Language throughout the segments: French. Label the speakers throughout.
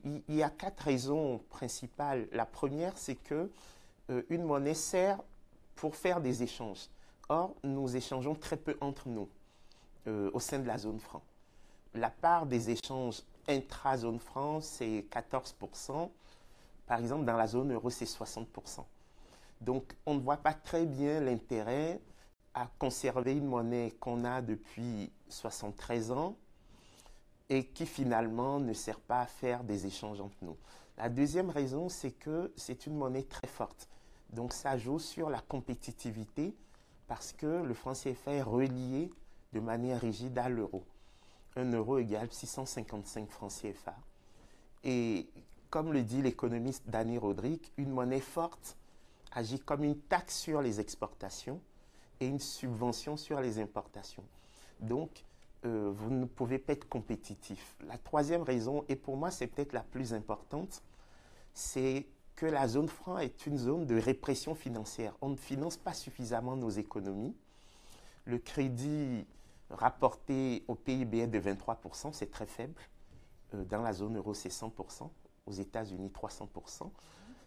Speaker 1: Il y a quatre raisons principales. La première, c'est que une monnaie sert pour faire des échanges. Or, nous échangeons très peu entre nous au sein de la zone franc. La part des échanges intra-zone franc, c'est 14%. Par exemple, dans la zone euro, c'est 60%. Donc, on ne voit pas très bien l'intérêt à conserver une monnaie qu'on a depuis 73 ans et qui finalement ne sert pas à faire des échanges entre nous. La deuxième raison, c'est que c'est une monnaie très forte. Donc, ça joue sur la compétitivité parce que le franc CFA est relié de manière rigide à l'euro. Un euro égale 655 francs CFA. Et comme le dit l'économiste Dani Rodrik, une monnaie forte agit comme une taxe sur les exportations et une subvention sur les importations. Donc, vous ne pouvez pas être compétitif. La troisième raison, et pour moi c'est peut-être la plus importante, c'est que la zone franc est une zone de répression financière. On ne finance pas suffisamment nos économies. Le crédit rapporté au PIB est de 23%, c'est très faible. Dans la zone euro, c'est 100%. Aux États-Unis, 300%.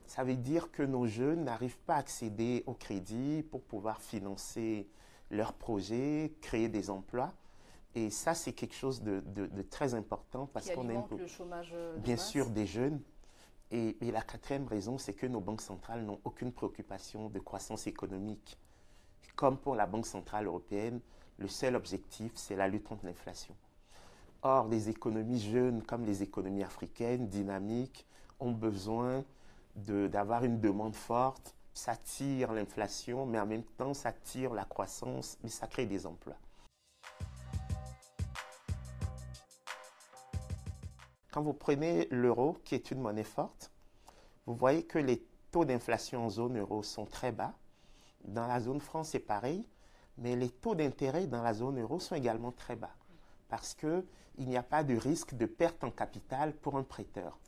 Speaker 1: Ça veut dire que nos jeunes n'arrivent pas à accéder au crédit pour pouvoir financer leurs projets, créer des emplois. Et ça, c'est quelque chose de très important parce qu'on
Speaker 2: alimente le chômage de
Speaker 1: bien
Speaker 2: masse.
Speaker 1: sûr des jeunes. Et la quatrième raison, c'est que nos banques centrales n'ont aucune préoccupation de croissance économique. Comme pour la Banque centrale européenne, le seul objectif, c'est la lutte contre l'inflation. Or, les économies jeunes, comme les économies africaines, dynamiques, ont besoin d'avoir une demande forte. Ça tire l'inflation, mais en même temps, ça tire la croissance, mais ça crée des emplois. Quand vous prenez l'euro, qui est une monnaie forte, vous voyez que les taux d'inflation en zone euro sont très bas. Dans la zone franc, c'est pareil, mais les taux d'intérêt dans la zone euro sont également très bas parce qu'il n'y a pas de risque de perte en capital pour un prêteur.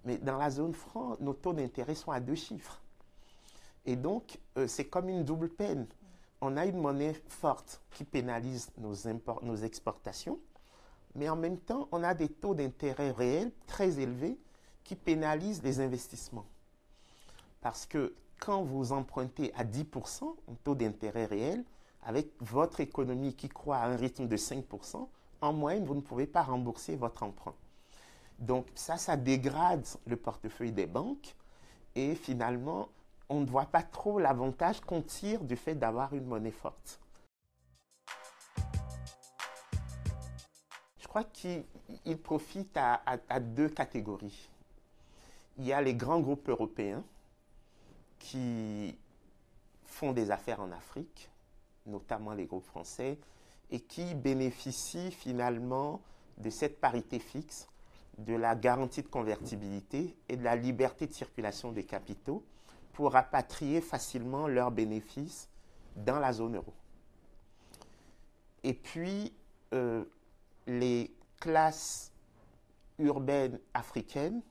Speaker 1: Mais dans la zone franc, nos taux d'intérêt sont à 2 chiffres. Et donc, c'est comme une double peine. On a une monnaie forte qui pénalise nos exportations, mais en même temps, on a des taux d'intérêt réels très élevés qui pénalisent les investissements. Parce que quand vous empruntez à 10% en taux d'intérêt réel, avec votre économie qui croît à un rythme de 5%, en moyenne, vous ne pouvez pas rembourser votre emprunt. Donc ça dégrade le portefeuille des banques et finalement, on ne voit pas trop l'avantage qu'on tire du fait d'avoir une monnaie forte. Je crois qu'il profite à deux catégories. Il y a les grands groupes européens qui font des affaires en Afrique, notamment les groupes français, et qui bénéficient finalement de cette parité fixe, de la garantie de convertibilité et de la liberté de circulation des capitaux pour rapatrier facilement leurs bénéfices dans la zone euro. Et puis, les classes urbaines africaines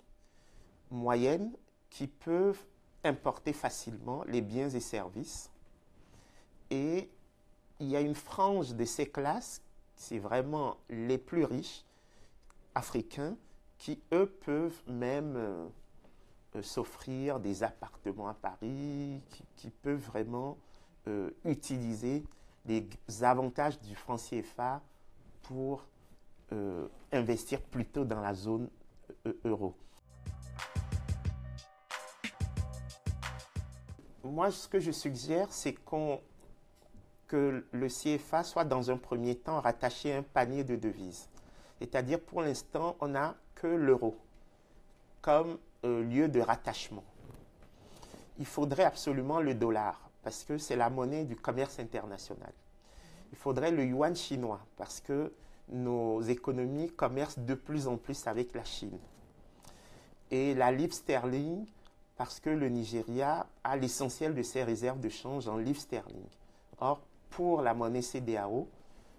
Speaker 1: moyennes qui peuvent importer facilement les biens et services. Et il y a une frange de ces classes, c'est vraiment les plus riches africains, qui eux peuvent même s'offrir des appartements à Paris, qui peuvent vraiment utiliser les avantages du franc CFA pour investir plutôt dans la zone euro. Moi, ce que je suggère, c'est que le CFA soit dans un premier temps rattaché à un panier de devises. C'est-à-dire, pour l'instant, on n'a que l'euro comme lieu de rattachement. Il faudrait absolument le dollar, parce que c'est la monnaie du commerce international. Il faudrait le yuan chinois, parce que nos économies commercent de plus en plus avec la Chine. Et la livre sterling, parce que le Nigeria a l'essentiel de ses réserves de change en livres sterling. Or, pour la monnaie CEDEAO,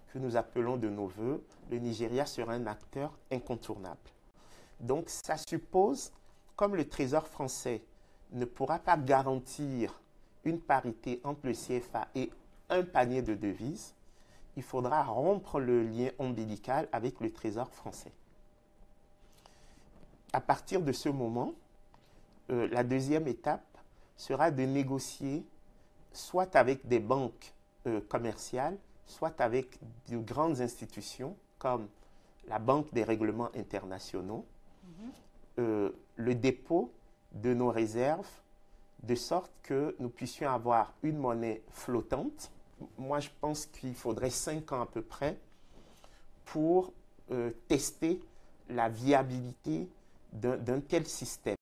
Speaker 1: que nous appelons de nos voeux, le Nigeria sera un acteur incontournable. Donc, ça suppose, comme le Trésor français ne pourra pas garantir une parité entre le CFA et un panier de devises, il faudra rompre le lien ombilical avec le Trésor français. à partir de ce moment, la deuxième étape sera de négocier soit avec des banques commerciales, soit avec de grandes institutions comme la Banque des règlements internationaux, le dépôt de nos réserves, de sorte que nous puissions avoir une monnaie flottante. Moi, je pense qu'il faudrait 5 ans à peu près pour tester la viabilité d'un tel système.